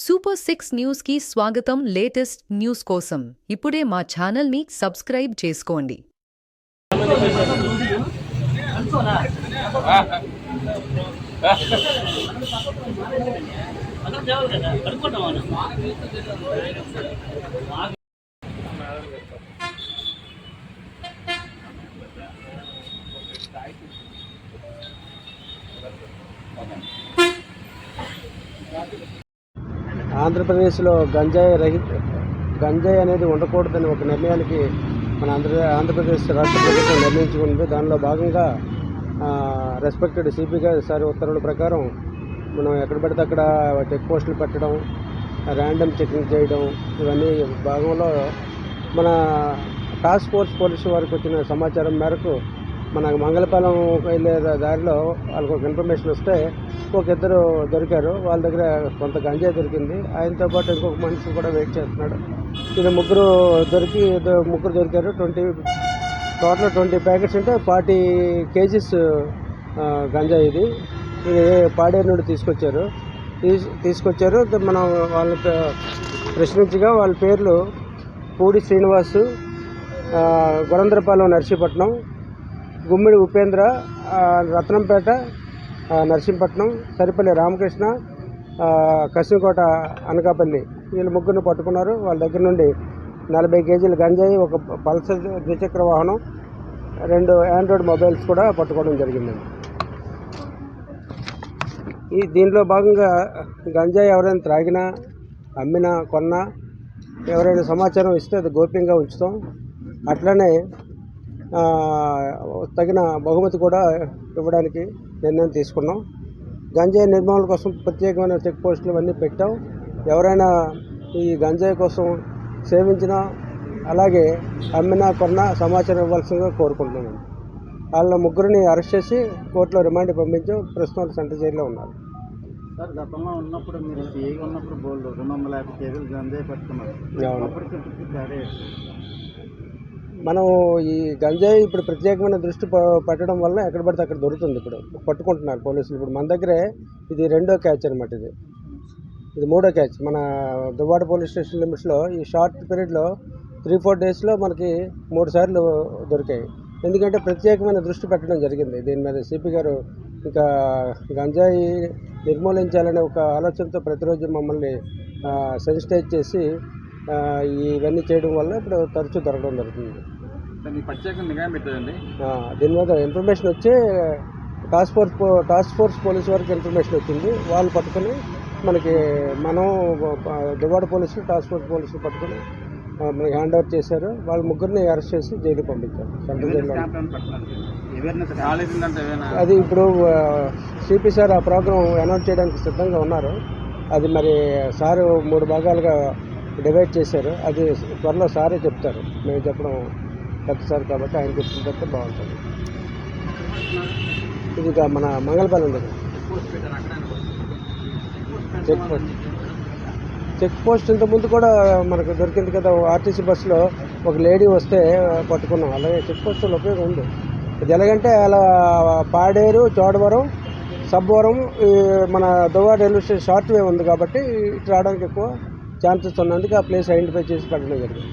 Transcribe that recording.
Super 6 news కి స్వాగతం. Latest news కోసం ఇప్పుడే మా ఛానల్ ని సబ్స్క్రైబ్ చేసుకోండి. ఆంధ్రప్రదేశ్లో గంజాయి అనేది ఉండకూడదని ఒక నిర్ణయానికి మన ఆంధ్రప్రదేశ్ రాష్ట్ర ప్రభుత్వం నిర్ణయించుకుంది. దానిలో భాగంగా రెస్పెక్టెడ్ సిపి గారి సారి ఉత్తర్వుల ప్రకారం మనం ఎక్కడ పడితే అక్కడ చెక్ పోస్టులు పెట్టడం, ర్యాండమ్ చెకింగ్ చేయడం, ఇవన్నీ భాగంలో మన టాస్క్ ఫోర్స్ పోలీసు వారికి వచ్చిన సమాచారం మేరకు మన మంగళపాలెం వెళ్ళే దారిలో వాళ్ళకి ఒక ఇన్ఫర్మేషన్ వస్తే ఇద్దరు దొరికారు. వాళ్ళ దగ్గర కొంత గంజాయి దొరికింది. ఆయనతో పాటు ఇంకొక మనిషి కూడా వెయిట్ చేస్తున్నాడు. ఇది ముగ్గురు దొరికారు. టోటల్ 20 ప్యాకెట్స్ అంటే 40 కేజీస్ గంజాయి. ఇది పాడేరు నుండి తీసుకొచ్చారు. మనం వాళ్ళ ప్రశ్నించగా వాళ్ళ పేర్లు పూడి శ్రీనివాసు, గురంద్రపాలెం నర్సీపట్నం, గుమ్మిడి ఉపేంద్ర, రత్నంపేట నర్సింపట్నం, సరిపల్లి రామకృష్ణ, కసింకోట అనకాపల్లి. వీళ్ళు ముగ్గురిని పట్టుకున్నారు. వాళ్ళ దగ్గర నుండి 40 కేజీల గంజాయి, ఒక పల్సర్ ద్విచక్ర వాహనం, 2 ఆండ్రాయిడ్ మొబైల్స్ కూడా పట్టుకోవడం జరిగిందండి. దీనిలో భాగంగా గంజాయి ఎవరైనా త్రాగినా, అమ్మినా, కొన్నా ఎవరైనా సమాచారం ఇస్తే అది గోప్యంగా ఉంచుతాం. అట్లనే తగిన బహుమతి కూడా ఇవ్వడానికి నిర్ణయం తీసుకున్నాం. గంజాయి నిర్మూలన కోసం ప్రత్యేకమైన చెక్ పోస్టులు ఇవన్నీ పెట్టాం. ఎవరైనా ఈ గంజాయి కోసం సేవించినా, అలాగే అమ్మినా, కొన్నా సమాచారం ఇవ్వాల్సిందిగా కోరుకుంటున్నాం. వాళ్ళ ముగ్గురిని అరెస్ట్ చేసి కోర్టులో రిమాండ్ పంపించాం. ప్రస్తుతం సెంట్రల్ జైల్లో ఉన్నారు. సార్, గతంలో ఉన్నప్పుడు మీరు సీఏగా ఉన్నప్పుడు బోల్డ్ 250 కేజీలు గంజాయి పట్టుకున్నారు. మనం ఈ గంజాయి ఇప్పుడు ప్రత్యేకమైన దృష్టి పెట్టడం వల్ల ఎక్కడ పడితే అక్కడ దొరుకుతుంది. ఇప్పుడు పట్టుకుంటున్నారు పోలీసులు. ఇప్పుడు మన దగ్గరే ఇది 2వ క్యాచ్ అనమాట. ఇది 3వ క్యాచ్. మన దువ్వాడ పోలీస్ స్టేషన్ లిమిట్స్లో ఈ షార్ట్ పీరియడ్లో 3-4 డేస్లో మనకి 3 సార్లు దొరికాయి. ఎందుకంటే ప్రత్యేకమైన దృష్టి పెట్టడం జరిగింది దీని మీద. సిపి గారు ఇంకా గంజాయి నిర్మూలించాలనే ఒక ఆలోచనతో ప్రతిరోజు మమ్మల్ని సెన్సిటైజ్ చేసి ఇవన్నీ చేయడం వల్ల ఇప్పుడు తరచూ దొరకడం జరుగుతుంది. దీని మీద ఇన్ఫర్మేషన్ వచ్చి టాస్క్ ఫోర్స్ పోలీసు వారికి ఇన్ఫర్మేషన్ వచ్చింది. వాళ్ళు పట్టుకుని మనం దువ్వాడ పోలీసులు, టాస్క్ ఫోర్స్ పోలీసులు పట్టుకుని మనకి హ్యాండ్ ఓవర్ చేశారు. వాళ్ళ ముగ్గురిని అరెస్ట్ చేసి జైలు పంపించారు. సెంట్రల్ జైల్లో అది ఇప్పుడు సిపి సార్ ఆ ప్రోగ్రాం అనౌన్స్ చేయడానికి సిద్ధంగా ఉన్నారు. అది మరి సారు 3 భాగాలుగా డివైడ్ చేశారు. అది త్వరలో సారే చెప్తారు. మేము చెప్పడం సార్ కాబట్టి ఆయన చెప్తున్న చెప్తే బాగుంటుంది. ఇది మన మంగళపాలెం దగ్గర చెక్ పోస్ట్ ఇంతకుముందు కూడా మనకు దొరికింది కదా. ఆర్టీసీ బస్సులో ఒక లేడీ వస్తే పట్టుకున్నాం. అలాగే చెక్ పోస్టులో ఉపయోగం ఉంది. ఇది ఎలాగంటే అలా పాడేరు, చోడవరం, సబ్బవరం, మన దువ్వాడ రైల్వే స్టేషన్ షార్ట్ వే ఉంది కాబట్టి ఇటు రావడానికి ఎక్కువ ఛాన్సెస్ ఉన్నందుకు ఆ ప్లేస్ ఐడెంటిఫై చేసి పెట్టడం జరిగింది.